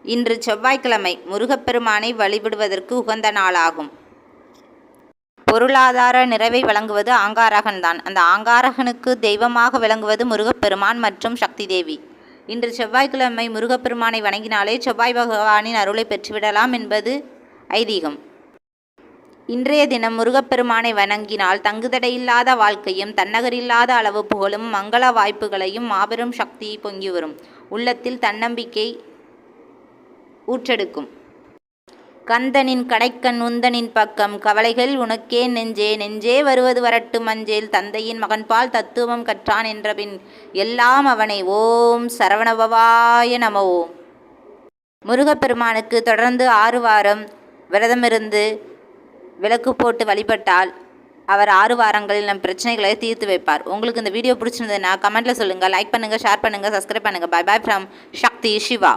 இன்று செவ்வாய்க்கிழமை முருகப்பெருமானை வழிபடுவதற்கு உகந்த நாளாகும். பொருளாதார நிறைவை வழங்குவது ஆங்காரகன்தான். அந்த ஆங்காரகனுக்கு தெய்வமாக விளங்குவது முருகப்பெருமான் மற்றும் சக்தி தேவி. இன்று செவ்வாய்க்கிழமை முருகப்பெருமானை வணங்கினாலே செவ்வாய் பகவானின் அருளை பெற்றுவிடலாம் என்பது ஐதீகம். இன்றைய தினம் முருகப்பெருமானை வணங்கினால் தங்குதடையில்லாத வாழ்க்கையும் தன்னகரில்லாத அளவு புகழும் மங்கள வாய்ப்புகளையும் மாபெரும் சக்தி பொங்கி வரும். உள்ளத்தில் தன்னம்பிக்கை ஊற்றெடுக்கும். கந்தனின் கடைக்கண் உந்தனின் பக்கம் கவலைகள் உனக்கே நெஞ்சே நெஞ்சே வருவது வரட்டு மஞ்சேல் தந்தையின் மகன்பால் தத்துவம் கற்றான் என்றபின் எல்லாம் அவனை. ஓம் சரவணபவாய நம. ஓம். முருகப்பெருமானுக்கு தொடர்ந்து 6 வாரம் விரதமிருந்து விளக்கு போட்டு வழிபட்டால் அவர் 6 வாரங்களில் நம் பிரச்சனைகளை தீர்த்து வைப்பார். உங்களுக்கு இந்த வீடியோ பிடிச்சிருந்ததுன்னா கமெண்ட்டில் சொல்லுங்கள். லைக் பண்ணுங்கள், ஷேர் பண்ணுங்கள், சப்ஸ்கிரைப் பண்ணுங்கள். Bye bye from Sakthi Siva.